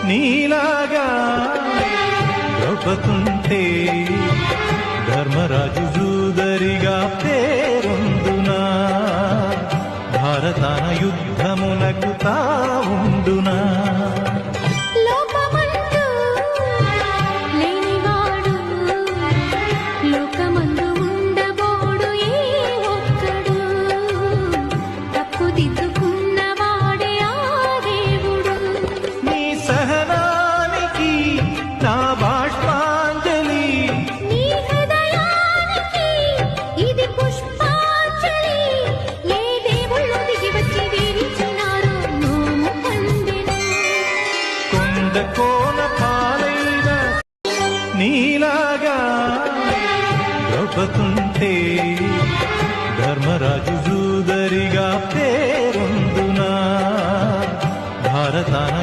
నీలాగా ద్రౌపదుంటే ధర్మరాజు జూదరిగా పేరొందునా భారతాన యుద్ధమునకు తావుండునా కోన పాలైన నీలాగా ద్రౌపదుంటే ధర్మరాజు జూదరిగా పేరొందునా భారతాన